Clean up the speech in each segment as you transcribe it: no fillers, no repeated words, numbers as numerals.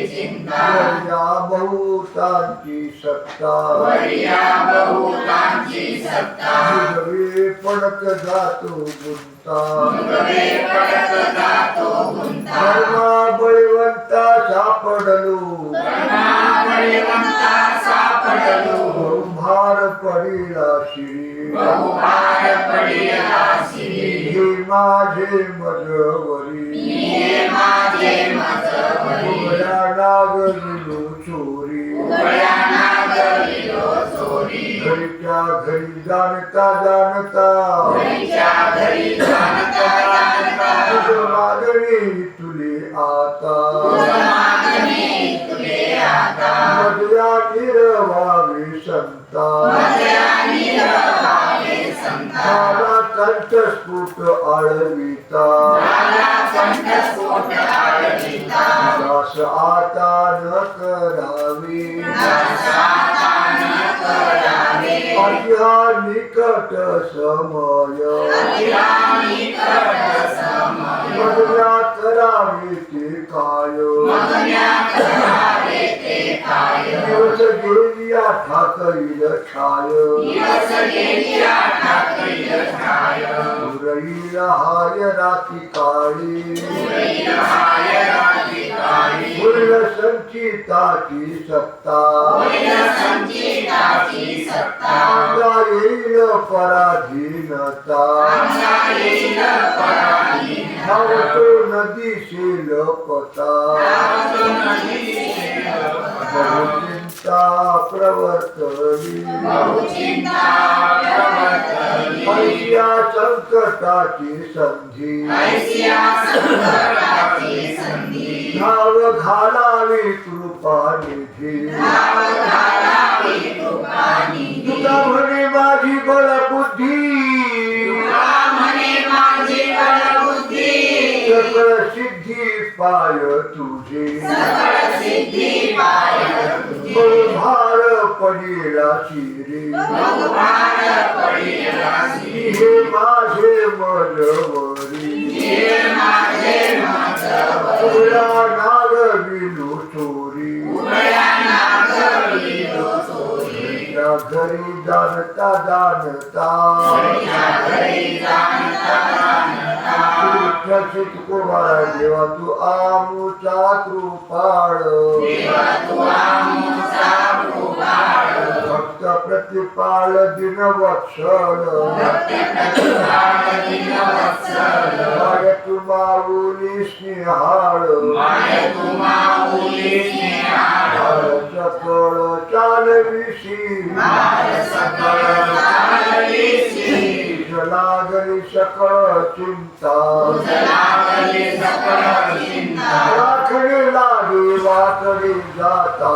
चिंता या बहुतांची सत्ता मुगवे पडत जातो गुंता धर्मा बळवंता सापडलो भार पडिला श्री हे माझे मजवरी उघड्या नागरिलो चोरी घरीच्या घरी जाणता मागणी तुले आता मधल्या निरवावे संता मला कंठस्फोट आळविता दास आता न करावे अतिहा निकट समय मधल्या करावे ते काय दिवस गेलिया ठाकरील छाय उरईल हाय राती काळी मूल संचिताची सत्ता अंगा येईल पराधीनता धावतो नदीशी लपता बहुचिंता प्रवर्तली ऐसिया संकटाची संधी धाव घालावी कृपानिधी तुका म्हणे माझी बळबुद्धी सकळ सिद्धी पाय तुझे भार पडिला शिरे हे माझे मनवरी उघड्या नागविलो चोरी घरी जाणता कुमार देवा तू आमुचा कृपाळ भक्त प्रतिपाळ दिन वत्सल माय तू माऊली स्नेहाळ सकळ चालविशी लागली सकळ चिंता राखणे लागे वाकडे जाता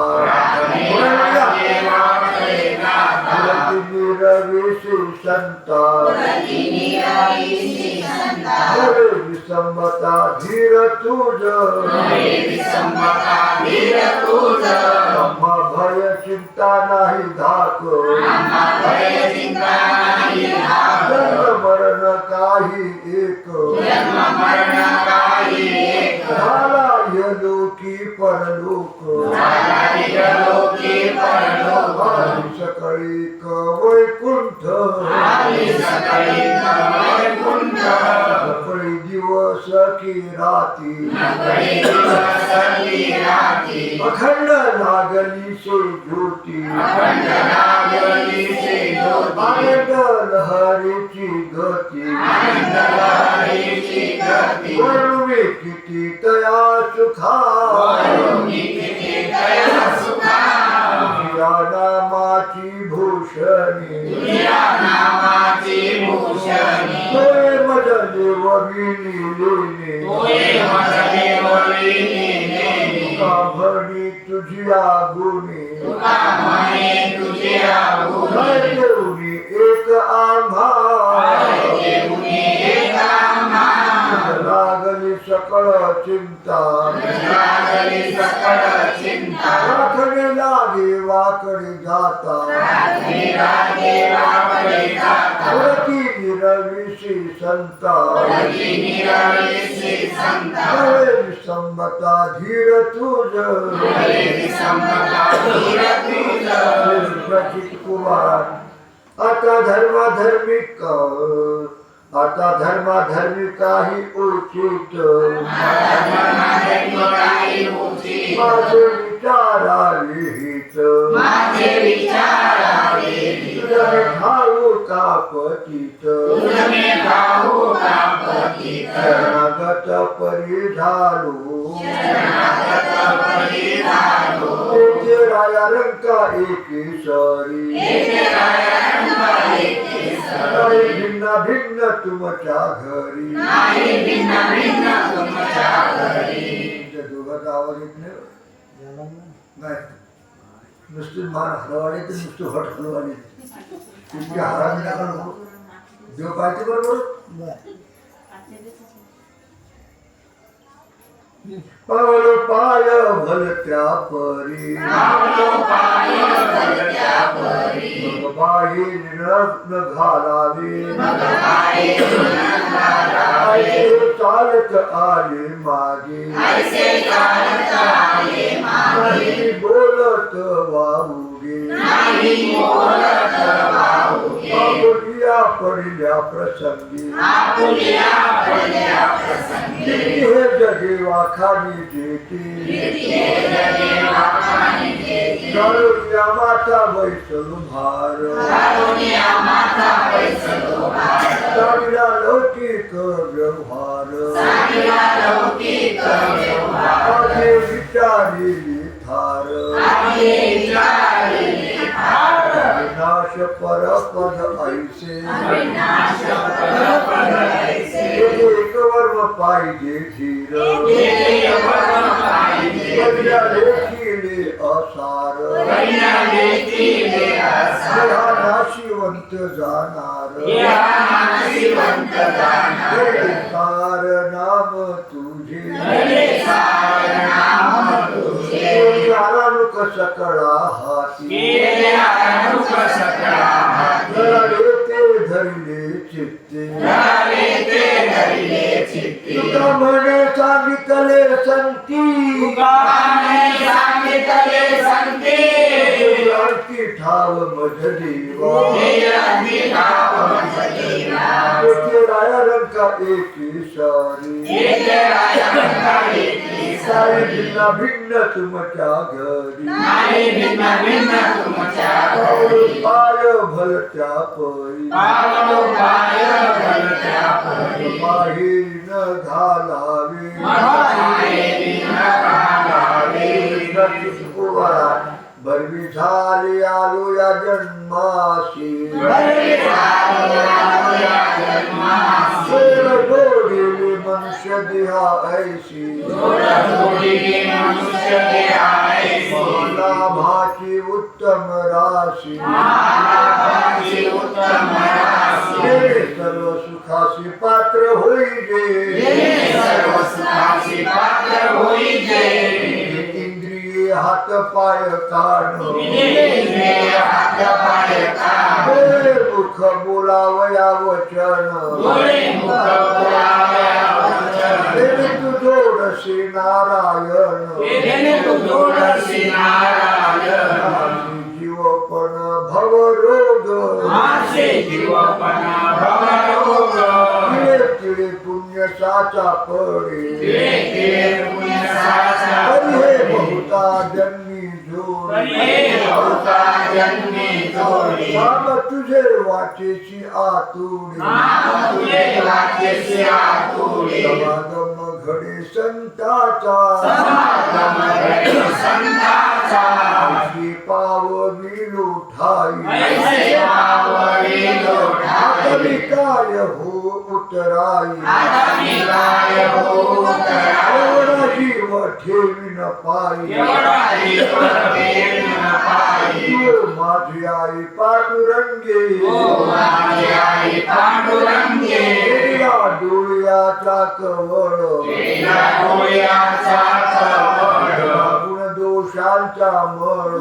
निरविशी संता विसंबता धीर तुझ भय चिंता नाही धाक जन्म मरण काही एक झाला यलोकी परलोक सकळी वैकुंठ सकळी दिवस की राती अखंड लागली से ज्योती आनंद लहरीची गती वरुणी किती तया सुखा तुझ्या नामाची भूषणी तोय मजले वविली लेणे तुका भणी तुझी आगुणी देऊनी एक आम्हा लागली सकळ चिंता राखणे लागे वाकडे जाता निरविशी संता नवे विसंबता धीर तुझ प्रचित कुमार आता धर्माधर्मी काही उचित माझे विचाराविहित तुझे ठाऊ का पतित शरणागत परी झालो तेथे राया रंका एकी सरी नाही भिन्न भिन्न तुमच्या घरी तुमच्या दोघांचा आवाज येत नाही नुसती मान हलवाडी तर नुसतं हट हलवाडी तुमची हाराने नका नको देव पाहिजे बरोबर पावल पाय भलत्या परी मग बाहेर न घालावे चालत आले मागे नाही बोलत वाहुगे आपुलिया पडल्या प्रसंगी हे जगेवा खाली देते करुण्या माता बैसल भार चांगला लौकिक व्यवहार आगे विचारिली थार विनाश परपद ऐसे एक वर्म पाहिजे धीर कन्या लेखिले असार नाशिवंत जाणार सार नाम तुझे जारानुक सकळा हाती ते धरले चित्ते तुका म्हणे सांगितले संती आणखी ठाव मज देवा तेथे राया रंका एकी सारी सारी भिन्न भिन्न तुमच्या घरी पाय भलत्या परी बाहेर न घालावे बरवी झाली आलो या जन्माशी जोडीली मनुष्य देहा ऐशी लाभाची उत्तम राशी सर्व सुखासी पात्र होईजे इंद्रिये हात पाय कान मुख बोलावया वचन तू जोडशी नारायण जीवपण भवरोग तिळे पुण्य साचा पडे हरी हे बहुता जन्मी जोडी नाम तुझे वाचेची आतुडी समागम घडे संताचा पावनी लोठाई आतमी काय हो उतराई एवढा जीव ठेवी न पाई तू माझी आई पांडुरंगे या डोळ्याचा कवळ गुणदोषांचा मळ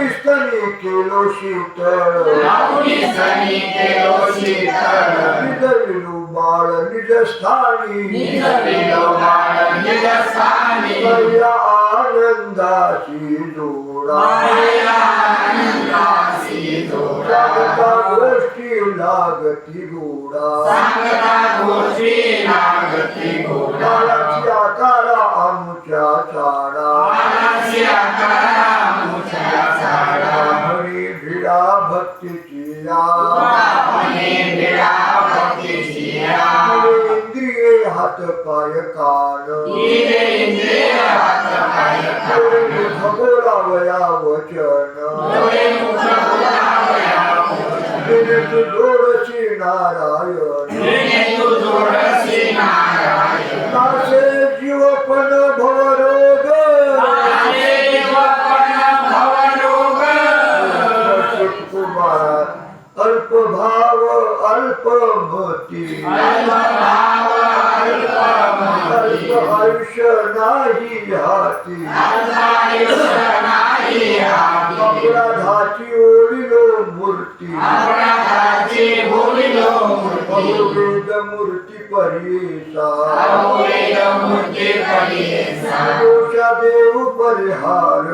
स्तनी केलो शीतळ बाळ निज स्थानी विठोबाळ निज स्थानी मैया आनंदाशी जोडा आनंदासी जोडा सांगता गोष्टी लागती गोडा सांगता गोष्टी लागती गोडा बाळाची आकारा आमुच्या चाडा बाळाची आकारा आमुच्या झाडा म्हणी भिडा भक्तीची या म्हणे भिडा भक्तीची या इंद्रिये हात पाय कान इंद्रिये हात पाय कान खगोलावया वचन डोळे मुख बोलावया तू जोडशी नारायण तू जोडसी नारायण नासे जीवपण भवरोग कुमारा अल्पभाव अल्पमती अल्प आयुष्य नाही हाती अपराधाची ओढिलो मूर्ती बहुवेद मूर्ती परेसा दोषा देव परिहार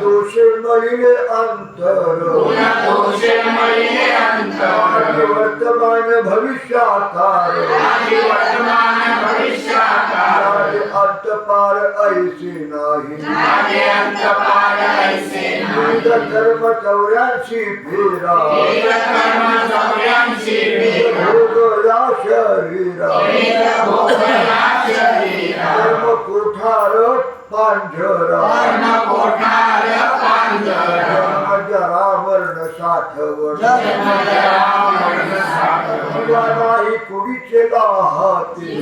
दोष मळिले अंतर वर्तमान भविष्याकार अंतपार ऐसे नाही कर्म 84 फेरा भोग या शरीरा कर्म कोठार पांढरा जरा मरण साठवण जीवा नाही कुडीचे हाती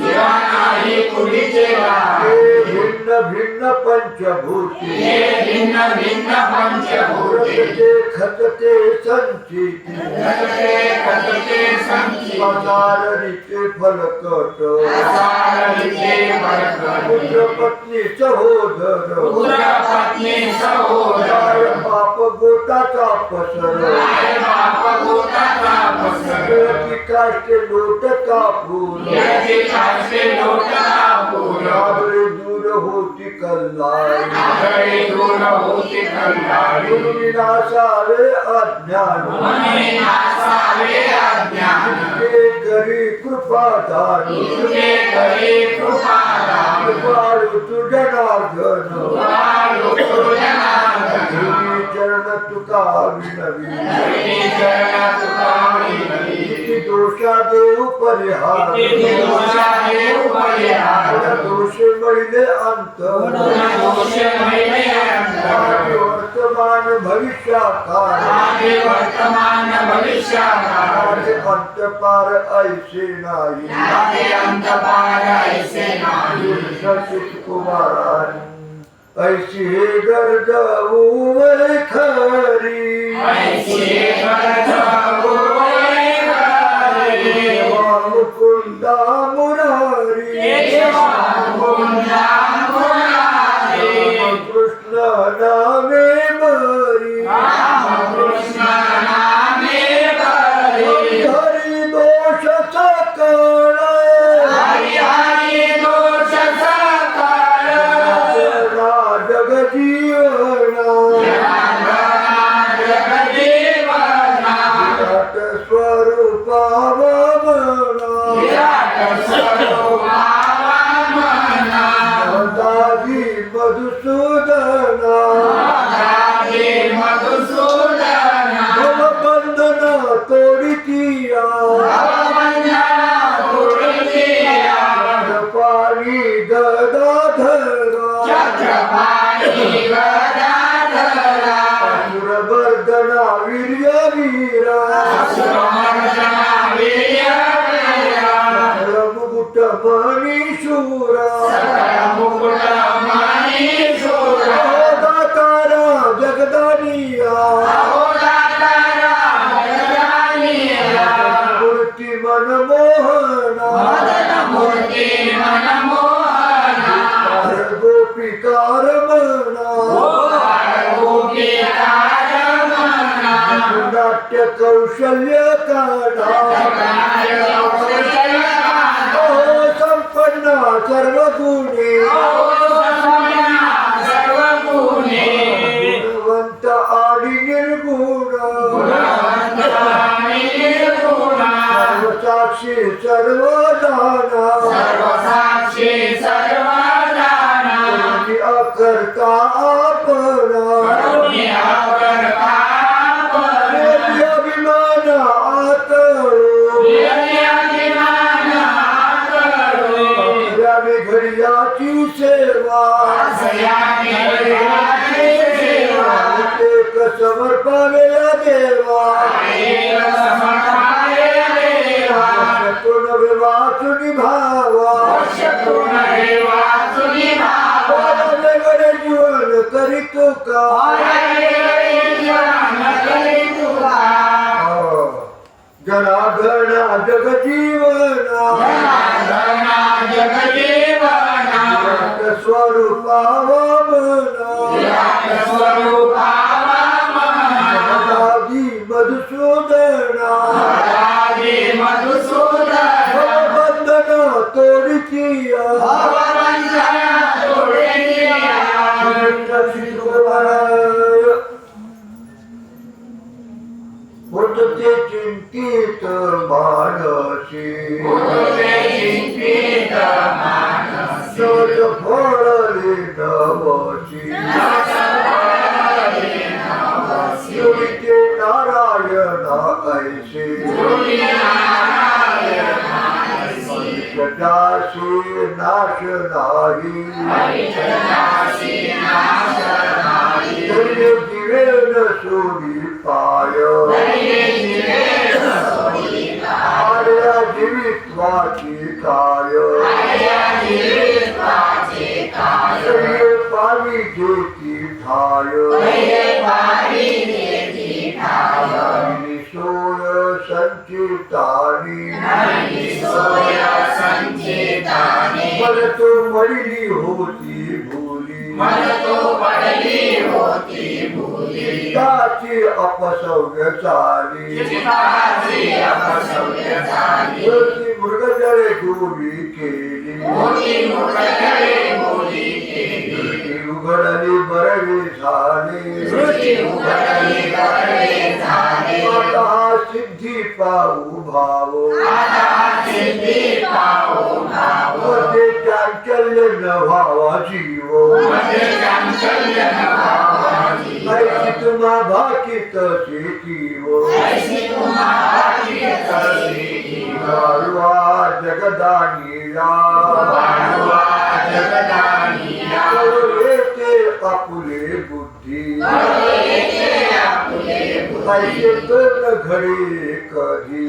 भिन्न भिन्न पंचभूती रचते खचते संचिती रीते फलकट पुत्र पत्नी सहोदर बाप गोटाचा पसर काष्टे लोट कापूर दूर होती कल्लाय विनाशावे अज्ञान करी कृपादान कृपाळू तु जनार्दन चरण तुका विनवी दोषा देव परिहार दोष महिले अंतर वर्तमान भविष्याकार अंतपार ऐसे नाही कुमार ऐसी गर्द खरी मुकुंदा मुरारी कृष्ण नामे बरी हरि दोष सकळ नाट्य कौशल्य काढा संपन्न सर्व गुणे गुणवंत आणि निर्गुण सर्वसाक्षी सर्वदाना अकर्ता आपण अभिमान आतळी घडियाची सेवा एक समर्पणे देवा वाचुनी भावा जीवन करी तुका जनार्दना जगजीवना स्वरूपावा मनादी मधुसूदना बंधना तोडकिया होते चिंतित मानसी सज फळले नवसी योगिते नारायण ऐसे सदाशी नाश नाही जीवे न सोडी पाय आर्या जीवित्वाची काय पावी जेती ठाय सोय संचितानी मन तो मळली होती भूली चित्ताची अपसव्य चाली मृगजळे गोरी केली उघडली बरवी झाली आता सिद्धी पाहू भाव मध्ये चांचल्य न व्हावा जीव ऐशी तुम्हा भाकी तसे जीव गाढवा जगदानीला येते आपुले बुद्धी ऐसे दोन घडी कधी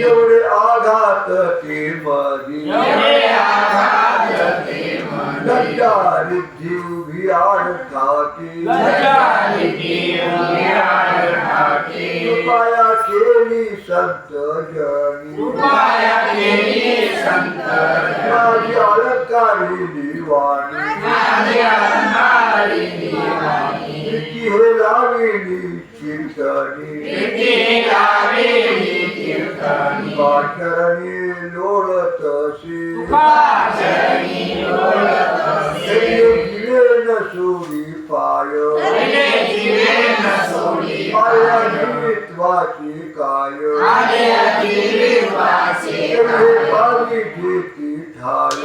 एवढे आघात ते मधी लज्जारी जीव भियाड ठाकी कृपया केली संत जनी माझी अलंकारी दिवाणी हे लाविली चिंतनी पाचरणी लोळतशी जिवे न सोडी पाय आया जीवित्वाची काय पावी घेती ठाय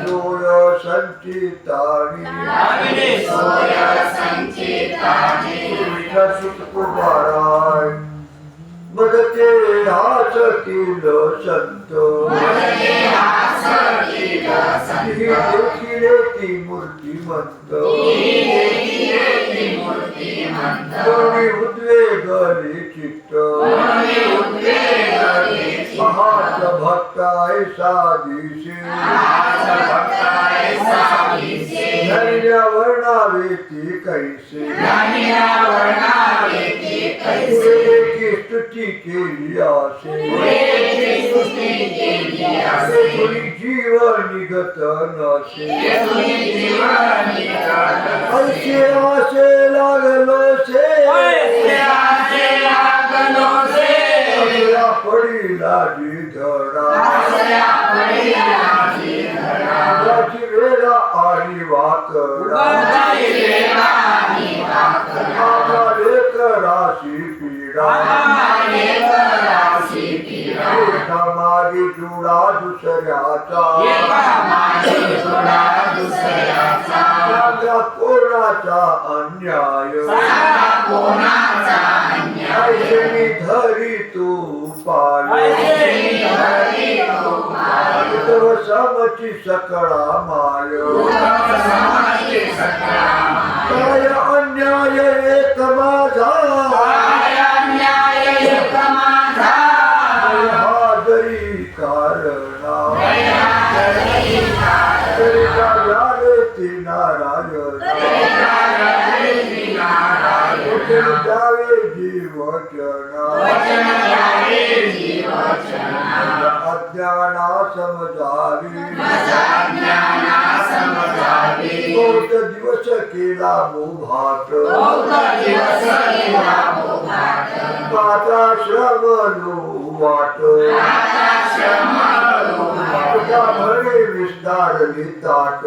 सोय संचितानी सुतकुमाराय मदते हासतील संत देखिले ती मूर्तिमंत कोणी उद्वेगले चित्त महात भक्ताय साधीशे धन्य वर्णावेती कैसे स्तुती केली आसे तुझी जीवन निघत नसे ऐसे आसे लागलो से पडीला धडा त्याची वेळा आणि वाकडा लेकराशी पीडा एकामागे जुडा दुसऱ्याचा त्याचा कोणाचा अन्याय ऐसे मी धरी तू पाय समची सकळा माय काय अन्याय एक माझा हाजरी कारणा तरीका झाले ती नारायण द्यावे जीवचना अज्ञाना समजावी बहुत दिवस केला मोभात माता श्रमलो वाट तुझा म्हणे विस्तारली ताट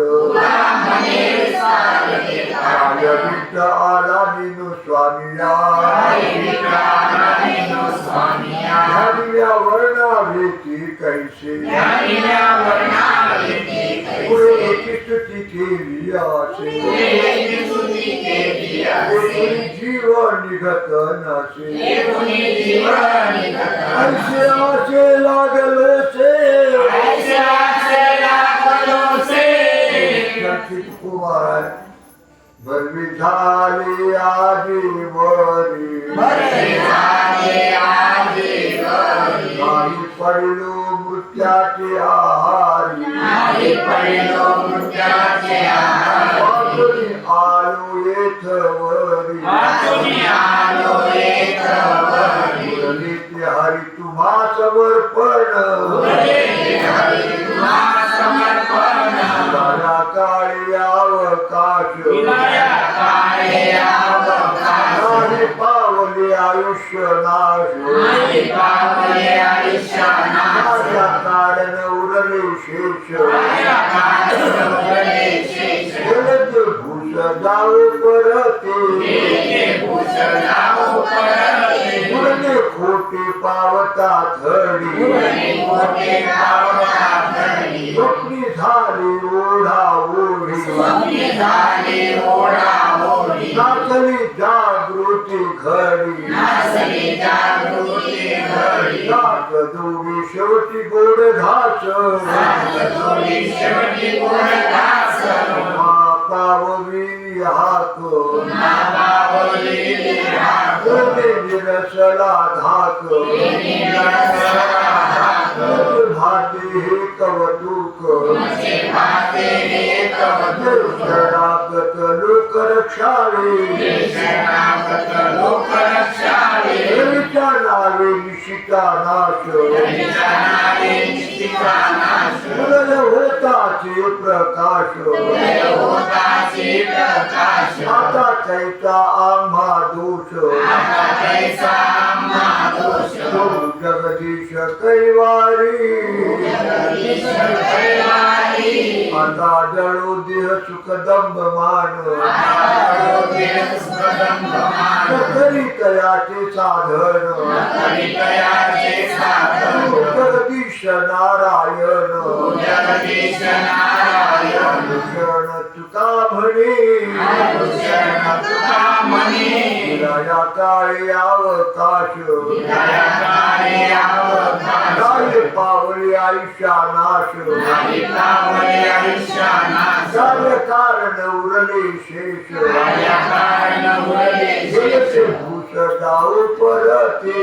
विठ्ठ आला निनु स्वामिया ह्या वर्णावेची कैसे पुढे एकी स्तुती केली असे जीवन निघत नसे ऐसे आसे लागलो से कुमार भरवी झाली आजीवरी नाही पडलो मृत्याचे आहारी वाचून आलो येथवरी मुरली ते हरी तुम्हा समर्पण दादा काळी अवकाश नाही पावले आयुष्य नाश माझ्या कारण उरले शेष जलद भूष जाऊ परते उरले खोटे पावता धडी स्वप्नी झाली ओढाओढी नाचली जागृती घडी नाच दोघी शेवटी गोड घास पावली हाक निरसला धाक भाते हे कवतुक शरणागत लोक रक्षावे नावे निशिता नाश उदय होताचे प्रकाश आता कैसा आम्हा दोष जगदीश कैवारी आता जळो देह सुखदंब मान करी तयाचे साधन जगदीश नारायण भूषण तुका म्हणे विराया काळी अवकाश नाही पावली आयुष्या नाश कार्य कारण उरले शेष भूष जाऊ परते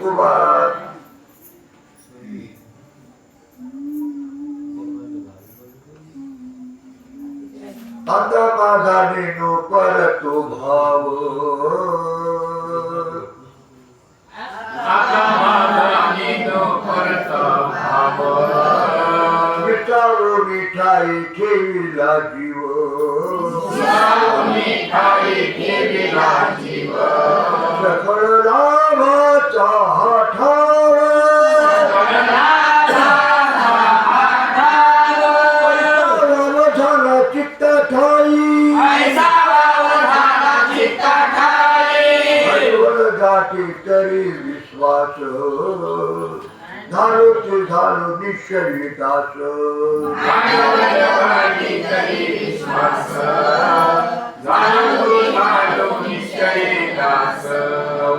कुमार आता माझा नेनो परतो भाव सावनी ठाई ठेविला जीव सावनी ठाई ठेविला जीव सकळ लाभाचा हा ठाव झाला चित्त ठाई गाठी तरी विश्वास झालो ते झालो निश्चयी दास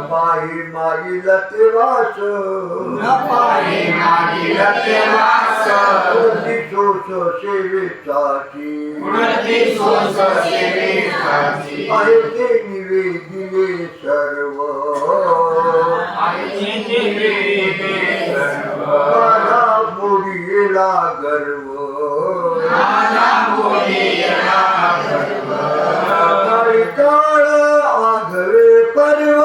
पायी मागील ते वास सोस सेवेचाची आहे ते निवेदिले सर्व माझा मोडीला गर्व काळी काळ आघवे पर्व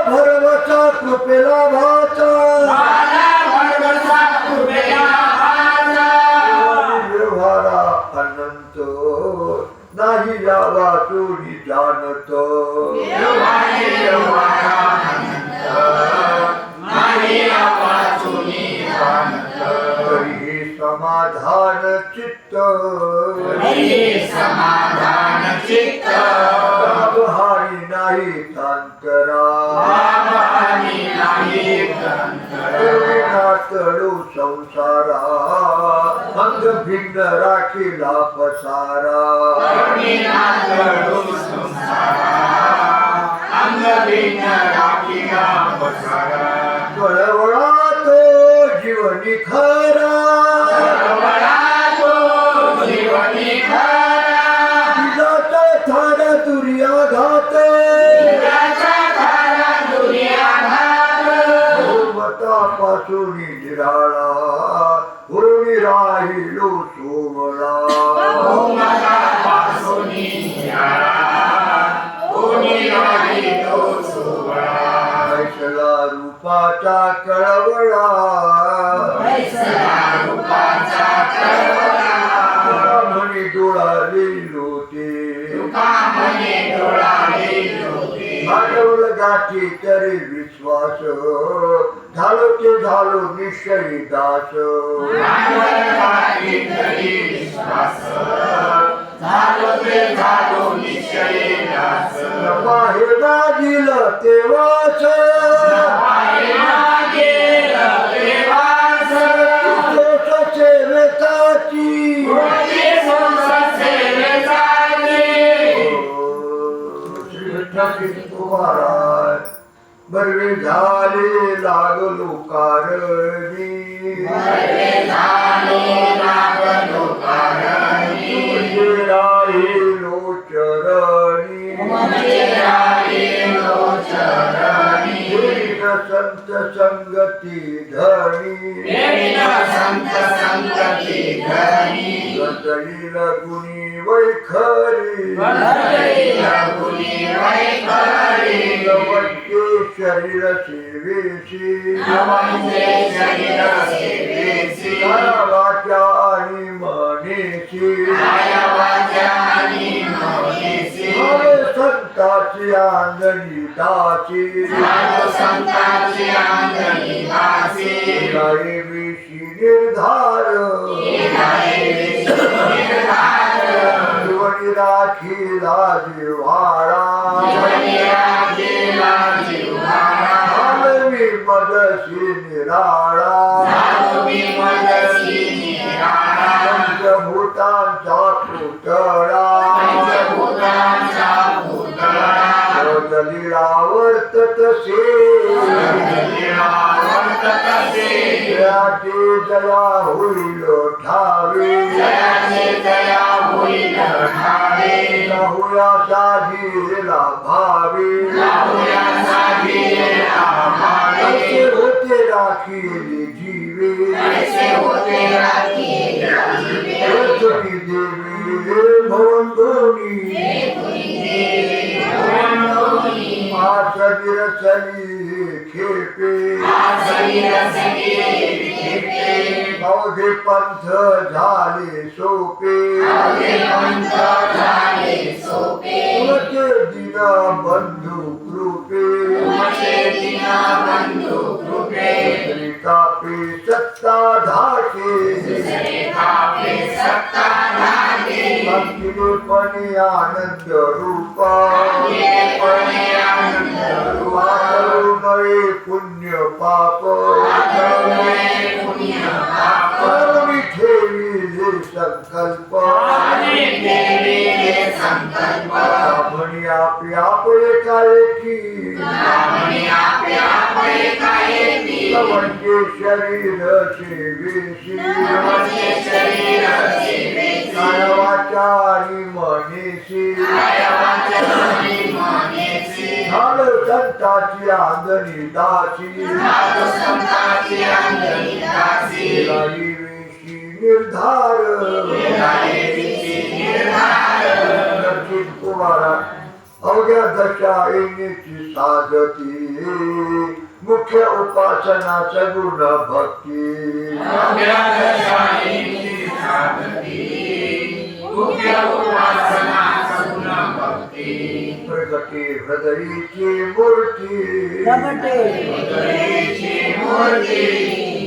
भरवसा कृपेला भाचा व्यवहारा अनंत नाही यावा चोरी जाणत तरी समाधान चित्त हानी नाही तांतरा तळू संसारा अंग भिन्न राखीला पसारा कळवळा तो जीवनी खरा तिजाचा थारा दुर्याघात बहुमतापासून निराळा होणी राहिलो सोमळा ऐसला रूपाचा कळवळा म्हणे डोळाले लोटे आठवलं गाठी तरी विश्वास झालो ते झालो निश्चयी दास बाहेर मागील तेवाच सेवेताची बरवे झाले लागलो कारणी राहिलो चरणी संत संगती धनी गंधलील गुणी वैखरी नवते शरीर सेवेशी वाचा आणि मनेशी संताची आंगणी दासी विषी निर्धार जीवनी राखीला जिव्हाळा मी मदशी निराळा पंचभूतांचा पुतळा दलिलावर्तत से जयाचे जया होईल ठावे राहुया साधीला भावे असे होते राखीले जीवे पृथ्वी देवी भवंतोनी शरीर खेपे पंथ झाले सोपे तुमचे दिना बंधू कृपे कापे सत्ता धाके अखिलेपणे आनंद रूपा करू नये पुण्य पाप करुणी ठेविले संकल्प म्हणी आपले आपले काय की म्हणजे शरीर सेवेशी काय वाचा आणि मनेशी झालं संताची अंगणी दासी वेशी निर्धार दक्षिण कुमारा अवघ्या दशा येण्याची साधती मुख्य उपासना सगुण भक्ती प्रगटे हृदयीची मूर्ती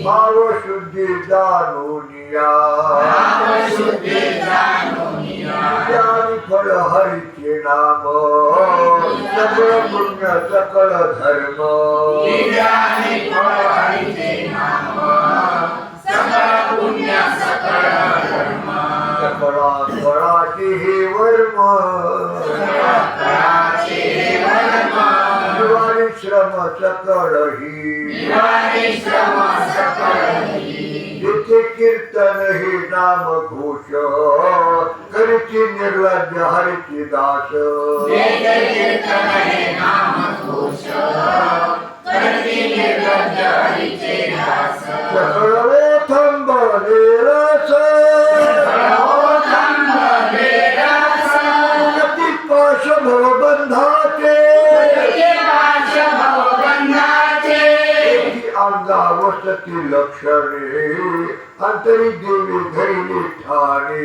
भाव शुद्धी जाणूनिया ज्ञानी फळ हरीचे नाम सकळ पुण्य सकळ धर्म सकळा फळाचे हे वर्म निवारी श्रम सकळ ही जिथे कीर्तन हे नाम घोष करीची निर्लज्ज हरिची दास सकळ थांबले रस गती पाश भवबंधाचे अंगा वसती लक्षणे अंतरी देवी धरिली ठाणे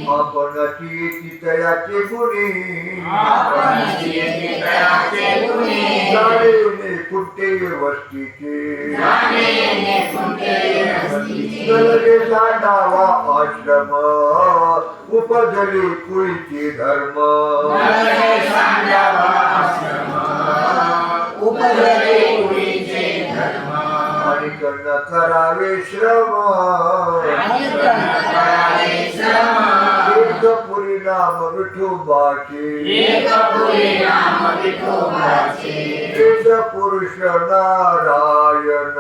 आपणची तयाचे गुणी जाणे कुठे वस्तीचे गलगे सांडावा आश्रम उपजली कुळीचे धर्म आणि कर्ण करावे श्रम एकपुरी नाम विठोबाचे वेद पुरुष नारायण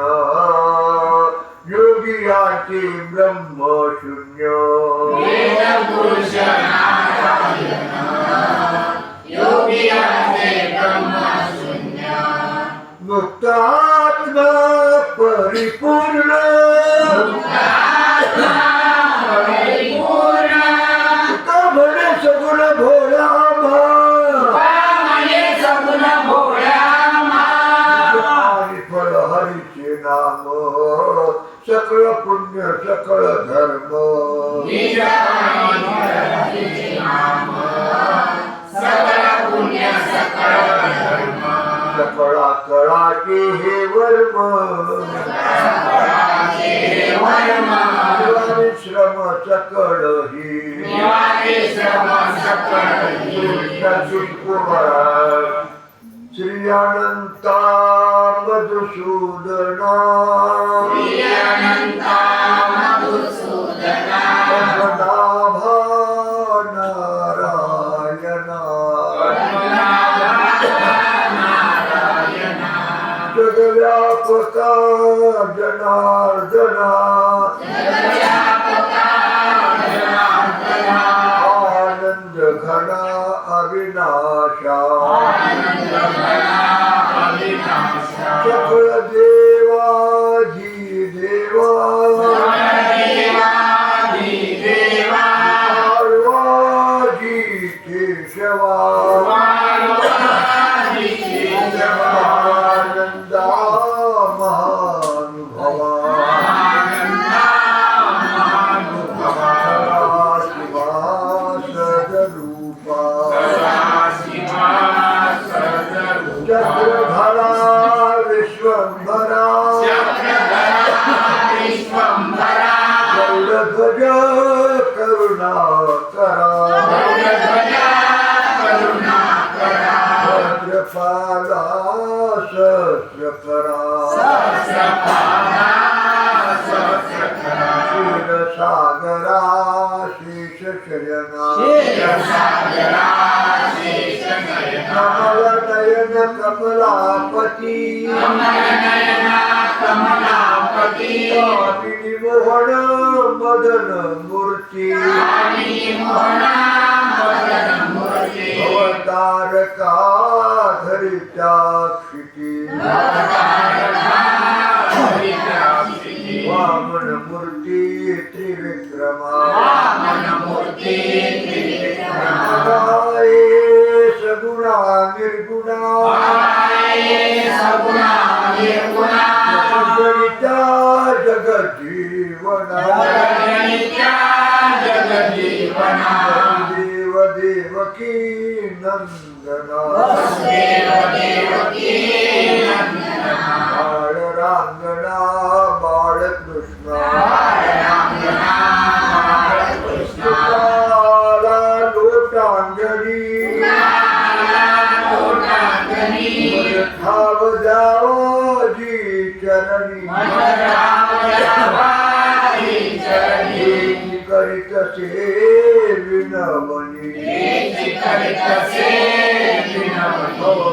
योगियाचे ब्रह्म शून्य मुक्त आत्मा परिपूर्ण म्हणे सगुण भोळा आणि फळ हरीचे नाम सकळ पुण्य सकळ धर्म सकळा कळाचे हे वर्म श्रम सकळ ही श्री अनंता मधुसूदना पद्मनाभा नारायणा जगव्यापका जनार्दना आनंद घना अविनाशा सकळ देवाजी देवा माळवाजी केशवा चक्रधरा विश्वंभरा गरुडध्वज करुणाकरा भद्रपाला सहस्रकरा क्षीरसागरा शेषशयना कमलनयन कमलापति कामिनी मोहन मदन मूर्ति अवतारका धरिताक्षिति वामन मूर्ति त्रिविक्रमा सगुणा निर्गुणा जगदिता जगज्जीवना देव देवकी नंदना बाळ रांगणा बाळकृष्णा ठाव जावाजी चरणी करीत से विनवनी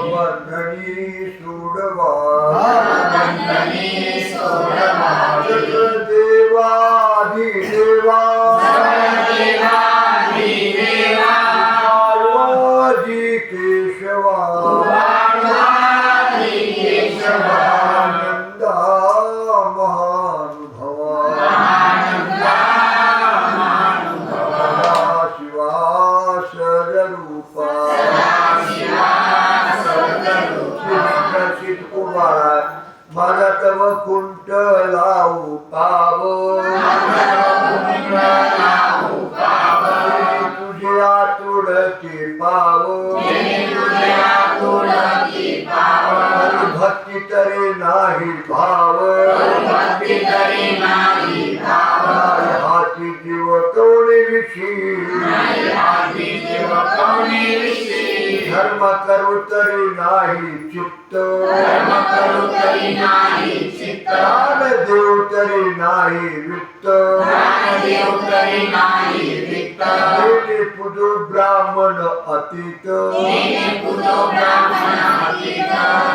बंधनी सोडवा देवाधिदेवा जी केशवा आनंदा महानुभवा शिवा सदरूपा चित कुमार माझा तव कुंट लावू पाव तुझे आतुडती पाव भक्ती तरी नाही भाव हाती जीव कवणी विषयी धर्म करू तरी नाही चित्त दान देव तरी नाही वित्त देणे पुजो ब्राह्मण अतीत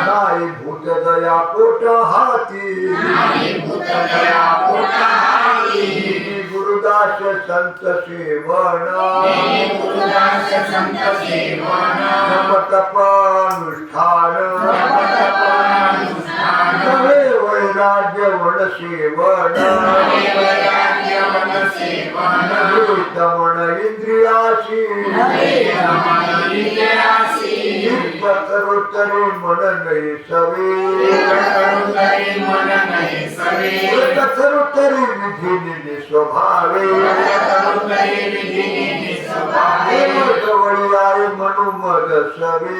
नाही भूत दया पोट हाती गुरुदास संत सेवन जप तपानुष्ठान नवे वैराग्य वन सेवन दमन इंद्रियासी करोतरी मन नहीं सवे करोतरी विधि स्वभावे जवळी मनुमद सवे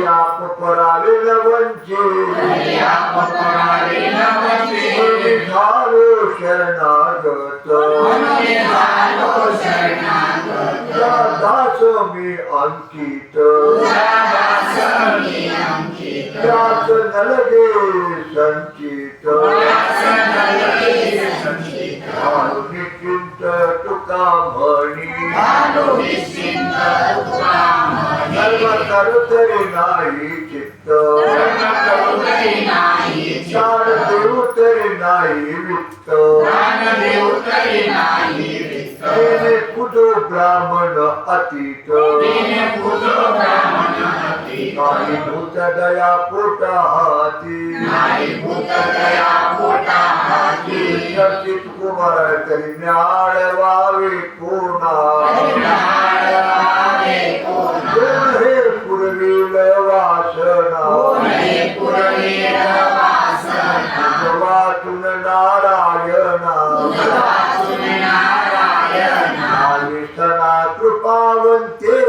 आप परावे लवंचे झालो शरणागत दास मी अंकित त्याच नलगे संचित निश्चिंत तुका म्हणी धर्म करुतरी नाही चित्त दान देऊ तरी नाही वित्त देणे पुजो ब्राह्मण अतीत नाही भूत दया पोटा हाती चर्चित कुमार तरी न्याळ वावे कोणा हे पुरवील वासना वाचून नारायणा कृपावंते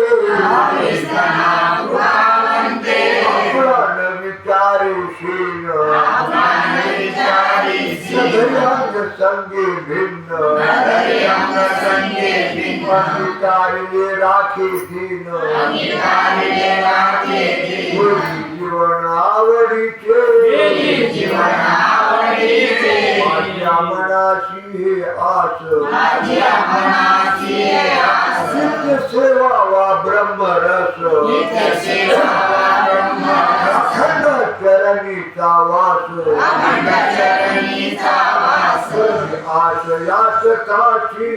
राखे दिन अंगीकारिले राखे दिन होई जीवन आवडीचे माझ्या मनाशी हे आस माझ्या मनाची हे आस नित्य सेवा वा ब्रह्मरस नित्य सेवा ब्रह्मरस अखंड चरणीचा वास अखंड चरणीचा वास आस याचकाची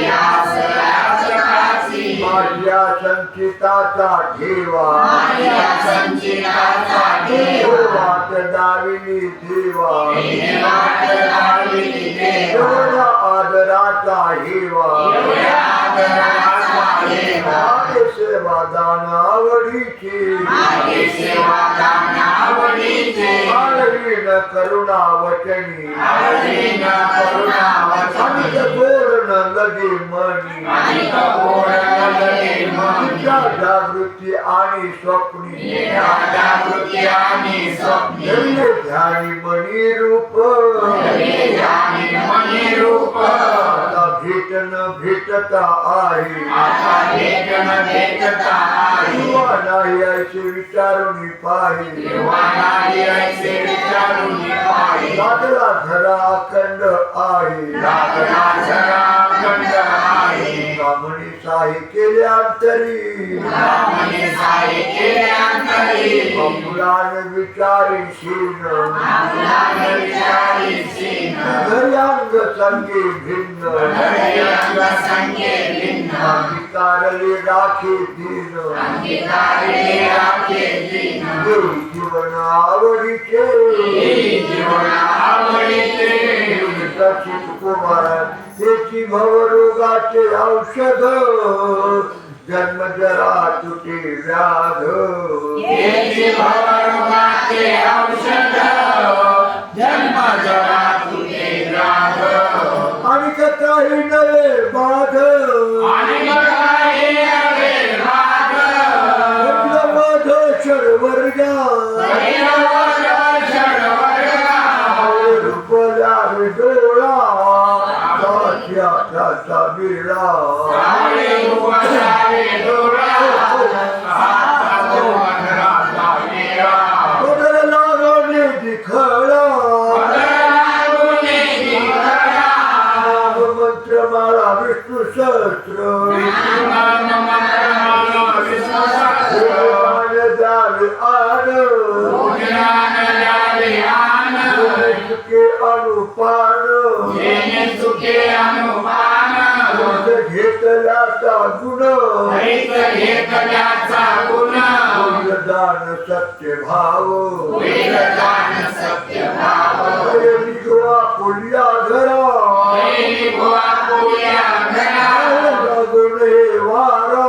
आस याचकाची माझ्या संचिताचा ठेवा माझ्या संचिताचा देवा वाट दाविली देवा वाट लावली देवा एवढा आदराचा हेवा एवढ्या आदराचा देवा माझे सेवा दान आवडीची माझी सेवा दान आवडीचे आळवीन करुणा वचनी आवडीन करुणा वचनी अनित बोरण लगे मनी आणि कपोळ लगे मनी नित्या जागृती आणि स्वप्नी नित्या जागृती आणि स्वप्नी धन्य ध्यानी मनी रूप नवे ध्यानी मनी रूप आता भेट न भेटता आहे आता भेटन भेटता आहे किंवा नाही ऐसे विचारून पाहि किंवा नाही ऐसे विचारून पाहि लागला धरा अखंड आहे लागला जरा खंड आहे ब्राह्मणी साही केल्या अंतरी ब्राह्मणे साई केल्यानंतरी अमुलान विचारीशीन आम्हाला विचारीशीन घर्यांग संगे भिन्न हरियांग संगे भिन्न अंगीकारले राखे दिन अंगीकारिले राखे दिन देव जीवन आवडीचे जीवन आवडीचे दर्शित कुमार त्याची भवरोगाचे औषध जन्म जरा तुटे व्याध येची भवरोगाचे औषध जन्म जरा तुझे राग आणि काही नवे बाध आणि काही नवे राग वध शर्वर्गा रुपला डोळा त्याचा बिळा बदलला रोने खळा मंत्रमाळा विष्णू सहस्त्र के अनुपान घेतल्याचा गुण दान सत्य भाव निघवा पुलिया घरा लागून हे वारा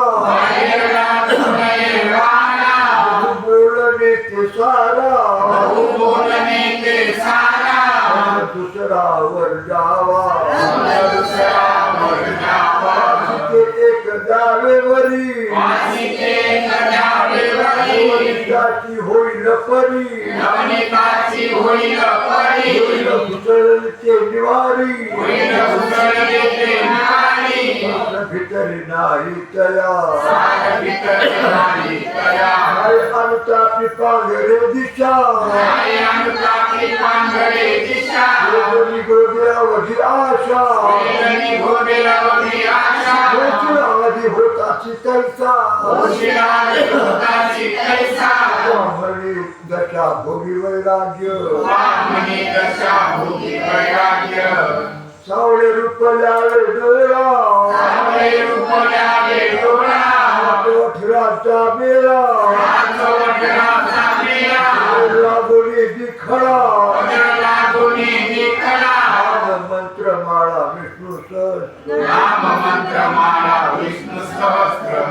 बोलणे ते सारा दुसरा वर जावा एक जावेवरी त्याची होईल परी होईल घुसळचे निवारी भितरी नाही तया अनुतापी पांघरे दिशा गोदेवधी आशा आधी होताची तैसा ब्राह्मणी दशा भोगी वैराग्य सावळे रूपल्यावे डोळा अठराचा मेळा लागोली दिखळा मंत्रमाळा विष्णू सहस्त्र मंत्रमाळा विष्णू सहस्त्र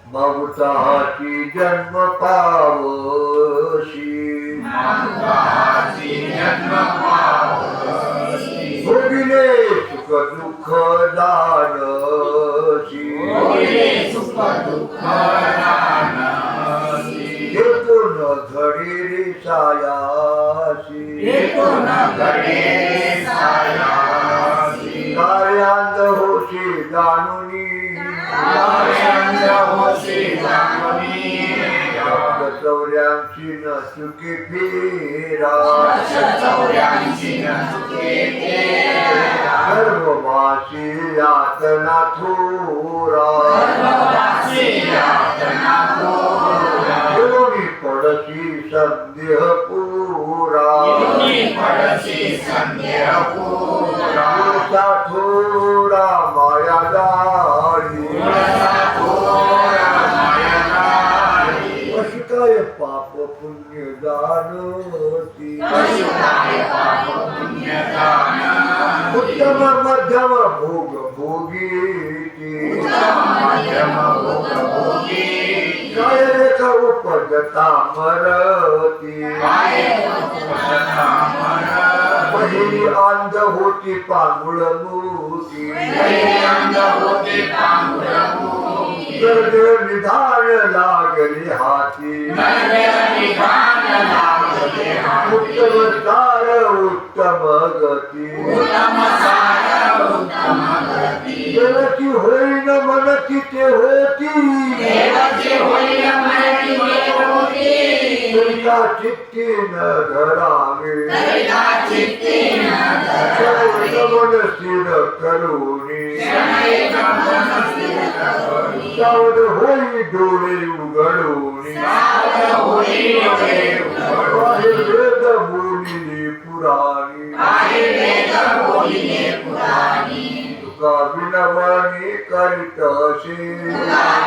ममताची जन्म पावशी भोगिले सुख दुःख जानशी हे सायासी येतो न घडे सायासी कार्यांध होशी जाणुनी कार्यांध होशी जाणुनी चौऱ्यांशी न चुकी फेरा चौऱ्यांशी न चुके फेरा गर्भवासी यातना थोरा गर्भवासी यातना थोरा योनी पडसी संदेह पुरा योनी पडसी संदेह पुरा पुरुषा थोरा माया दाढी पुरुषा थोरा माया दाढी कशी काय पाप पुण्य जाणती कशुकाय पाप पुण्य दान उत्तम मध्यम भोग भोगीती उत्तम मध्यम भोग भोगी काय रेखा उपजता मरती काय उपजता मर पहिली अंध होती पांगुळ मूर्ती अंध होते पांघुर मुखी गर्द निधान लागली हाती नव्य निधान लागले हाती उत्तम सार उत्तम गती उत्तम सार उत्तम गती देवाची होईन मनती ते होती देवाची होईल माहिती होती तुमच्या चित्ती न धरावे तैला चित्ती न धरावे मन स्थिर करुणी शनैक मन स्थिर करुणी सावध होई डोळे उघडूनी सावध होई डोळे उघडूनी बाहेर वेद बोलिली पुराणी आहे वेद बोलिले पुराणी तुका विनवणी करीत असे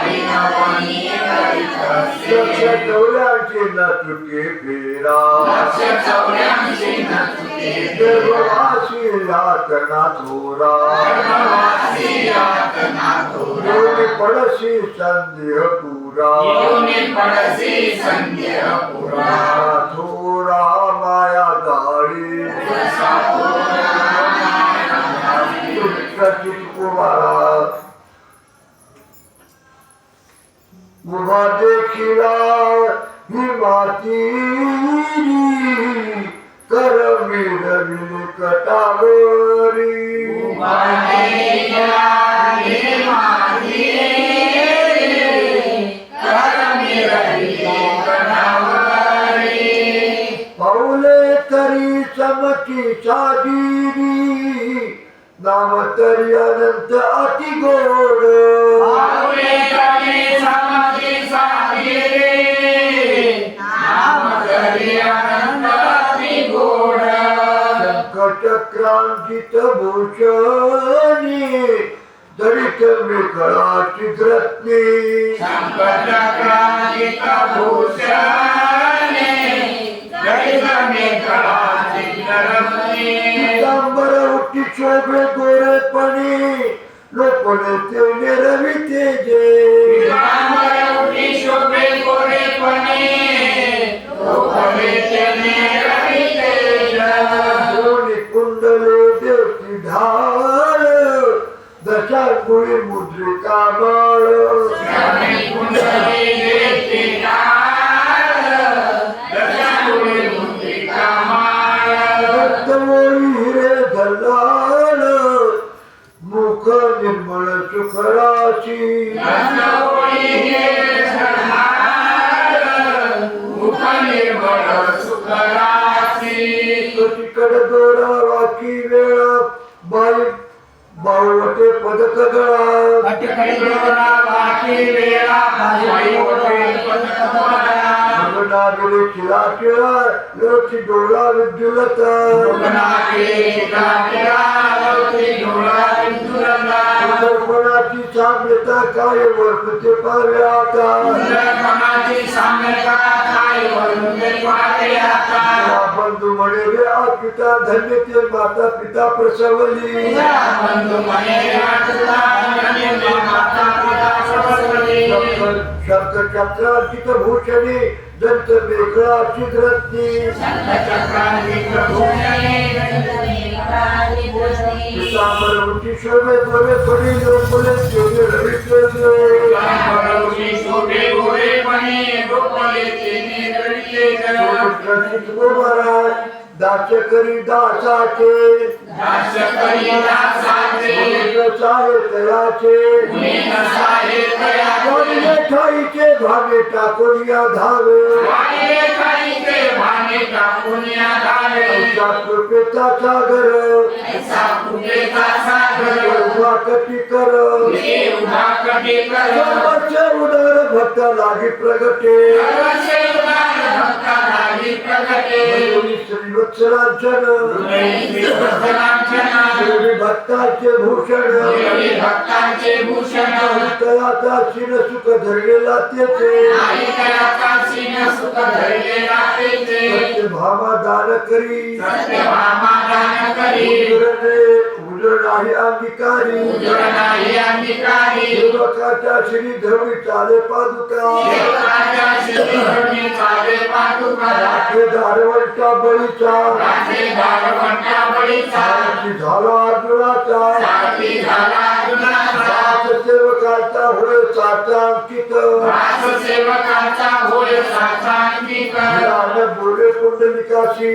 विनवणी करीत असे लक्ष डोळ्यांची न चुके फेरा लक्ष चौऱ्यांशी न चुके गर्भवासी यातना थोरा गर्भवासी यातना थोरा योनी पडसी संदेह पुरा योनी पडसी संदेह पुरा थोरा माया दाढी पुरुषा थोरा माया दाढी सचित कुमारा उभा देखिला ही माती कर मिळविले कटावरी पाऊले तरी चमकी सादिरी नाम तरी अनंत अति गोड चक्रांकित भूषणी दरित मेघळाची रत्ने पितांबर उठी शोभे गोरेपणी लोकने ते निरवी तेजे दोन्ही कुंडले देवती ढाळ दशा गुळी मुद्रिका बाळ रक्तमोळी हिरे धलाळ मुख निर्मळ सुखराशी कटीकडे दोरा वाकी वेळा बाई बावटे पदक गळा नागरी चिरा चिरा लोची डोळा विद्युलता दर्पणाची साम्यता काय वर्तते पावे आता बंधू म्हणे रे अपिता धन्य ते माता पिता प्रसवली शब्द चक्रांकित भूषणी दंत वेगळा चिद्रत्नी पितांबरवती शोभे गोरे पडी लोकले शोभे हरिचंद्र पितांबरवती शोभे गोरे पडी लोकले प्रसिद्ध महाराज दास करी दासाचे ठाईचे भागे टाकून या धावे कृपेचा सागर उभा कटी कर सर्वचे उदार भक्त लागी प्रगटे श्रीवत्सलांचन भक्तांचे भूषण तयाचा शिन सुख धरलेला तेचे भामा दान करी उजळ नाही अंगीकारी सेवकाच्या श्री धरणी चाले पादुका दारवंटा बळीचा झाला अर्जुनाचा सेवकाचा होय साचा अंकित ज्ञान बोले कुंडलिकाशी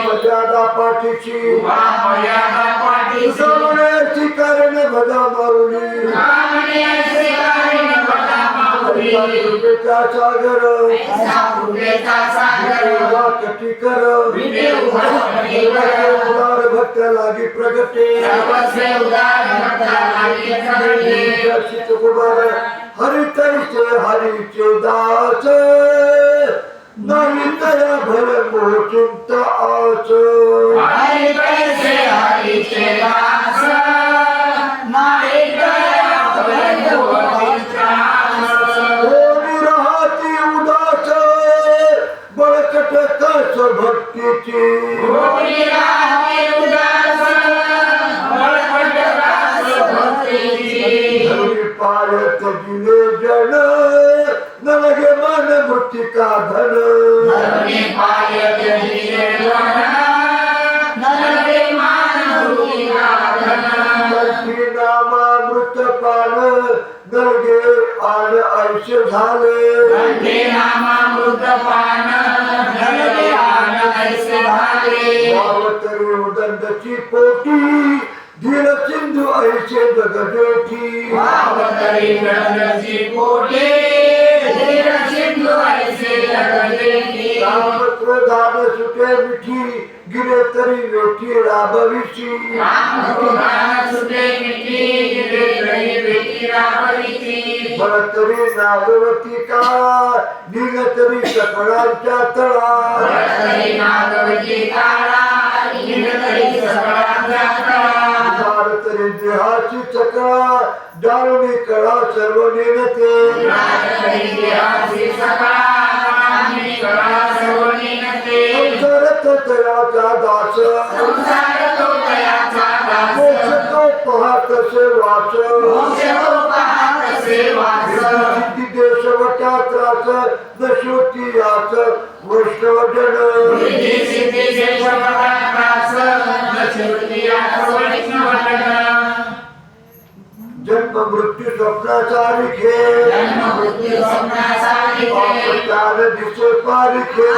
मर्यादा पाठीची तुझ्याची कारण भजा मारुली कृपेचा सागर कटी कर उदार भक्त लागी प्रगटे हरितैसे हरीचे दास नाही तया भर मोचिंत आस हरीचे दास नाही उदास बळकट कस भक्तीची पायत दिले जन नलगे मन मृत्तिका धन नामामृत पान नलगे आन ऐसे झाले वावतरी उदंडची पोटी धीर सिंधू ऐसे जगदेठी रामक्रोधान सुटे मिठी गिरे तरी वेठी राबविची बळतरी नागवती का निघ तरी सकळांच्या तळा तरी देहाची चक्रा जाळून कळा सर्व नेनते संसारत तयाचा दास मोक्ष तो पाहत सिद्धी देशवटा त्रास दशोती याच वैष्णव जन जन्म मृत्यू स्वप्नाचा लिखे अपत्यान दिसे पारिखे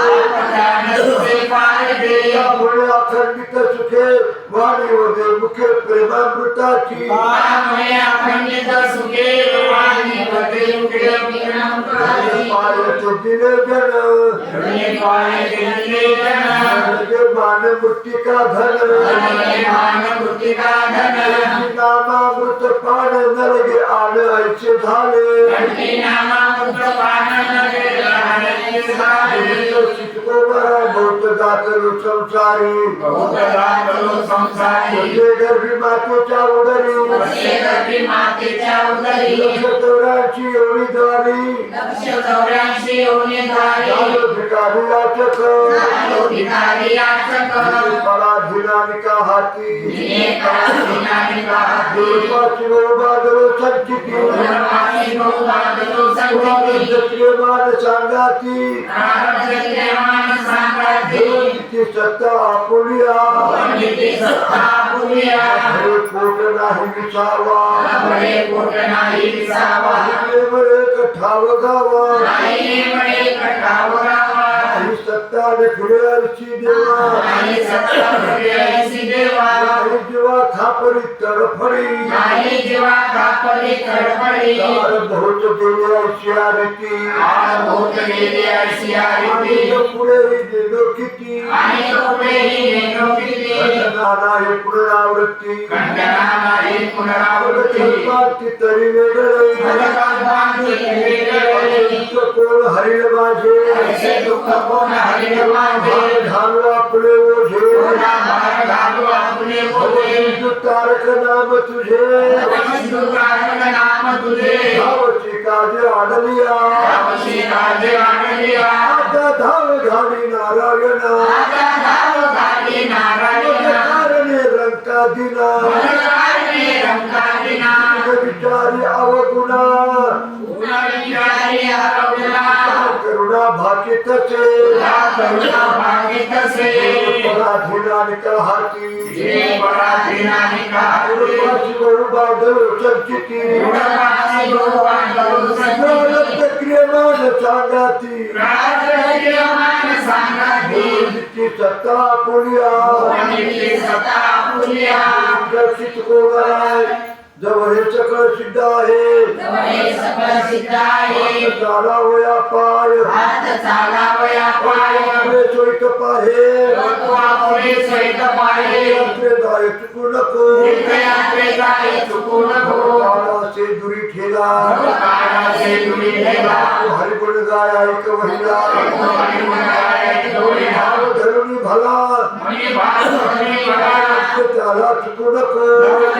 त्यामुळे अखंडित सुखे वाणी वदे मुखे प्रेमामृताची पायत दिले जन मान मृत्तिका धन नामामृत पान नलगे आन ऐसे झाले बहुत दातरू संसारी गर्भी मातेच्या उदरी लक्ष 84 भिकारी याचक पराधीनानिका हाती सांगाती वनिती सत्ता आपुलिया वनिती सत्ता आपुलिया हे पोट नाही विसावा बळे पोट नाही विसावा बळे कठाव गावा नाही बळे कटाव गावा ही सत्ता फिरायची देवा नाही सत्ता फिरायची देवा नाही जीवा खापरी तडफडी नाही जीवा खापरी तडफडी तार बहुत गेली अशी आरती आळ भूत गेली अशी आरती आणि पुढे गेलो किती आणि पुढेही गेलो किती नाही पुनरावृत्ती खंडना नाही पुनरावृत्ती कल्पाती तरी वेगळे भगवंतांचे वेगळे कोण हरिल माझे ऐसे दुःख कोण हरिल माझे घालू आपले ओझे कोणा भार घालू आपले बोले तारक नाम तुझे वशिष्ठ तारक नाम तुझे धावची काजे आडलिया धावशी काजे आणलिया आता धाव घाली नारायणा आता धाव घाली नारायणा कारणे रंका दिना मनकारणे रंकादिना विचारी अवगुणा गुणविचारी अवगुणा करुणा भाकितचे या करुणा भागितसे पराधीनानिक हाती जे पराधीनानि काहाते उर्वाची वरु बादल संचिती गुणवासी गोवांडरू संचिती क्रियमान सांगाती राजक्रियमान सांगाती वनिती सत्ता पुलिया वनिती सत्ता पुलिया दर्शित कोवराय जवळ हे सकळ सिद्ध आहे हे सकळ सिद्ध आहे चालावया पाय हात चालावया पाय पुढे सोयीत पाहे पुढे सहित पाय यात्रे जाय चुकू नको तीर्थयात्रे जाय चुकू नको काळाचे दुरी ठेला काळाचे दुरी ठेला हरिगुण गाय ऐक वहिला भाव धरुणी भला मनी भाव धरुणी भला त्याला चुकू नको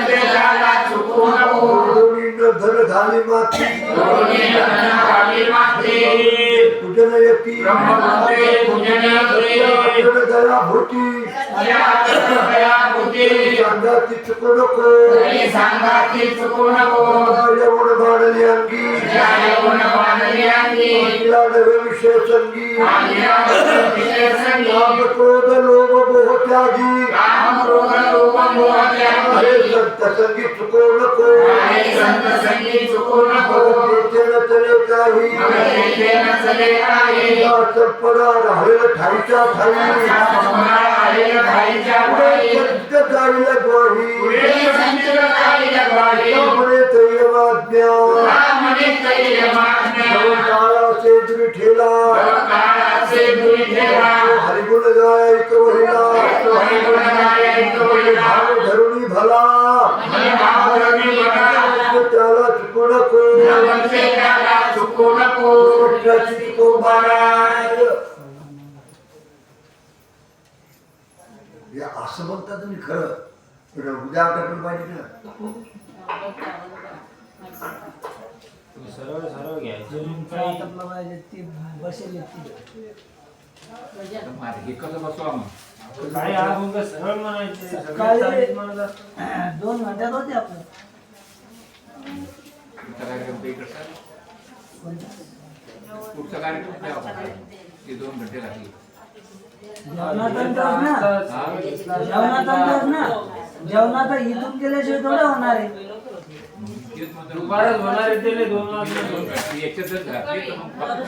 त्याला चुकू नको दोन्ही धन घाली माती दोन्ही धन घाली माती पूजन येती ब्रह्मपुत्रे पूजनीयते दया भूती दया भूती सांगाती चुकू नको तरी सांगाती चुकू नको एवढ बाणली अंगी गुण बांधली अंगी तिला नवे विषय संगी विषय संगी काम क्रोध लोभ मोह त्यागी काम क्रोध लोभ मोह हे त्यागी संत संगी चुकू नको हे संत संगी चुकू नको तेथे चले काही तेथे नसले काही संपदा राहील ठाईच्या ठाई आहे खायच्या पायी सत्य जाईल ग्वाही पुढे संचित काही लगवाही त्यामुळे तैयमाज्ञा रामने कैयमाज्ञा काळाचे दुरी ठेला काळाचे दुरी ठेवा हरिगुण गाय ऐक वहिला हरिगुण गाय ऐक वहिला भाव धरुणी भला मनी भाव धरुणी भला त्याला चुकू नको नवलचे त्याला चुकू नको विठ्ठलाची कोंबाराय हे असं म्हणतात तुम्ही खरं पण उद्या आटपलं पाहिजे ना सरळ सरळ घ्यायचं हे कसं बसवा मग काय मग सरळ म्हणायचे सकाळी- सगळे म्हणत 2 घंट्यात होते आपलं पुढचा कार्यक्रम काय होता? ते 2 घंटे लागले जेवणाचा इथून गेल्याशिवाय थोडं होणार आहे तेच म्हणतो, दुपारच होणार आहे ते 2 वाजता याच्यातच घातली तर मग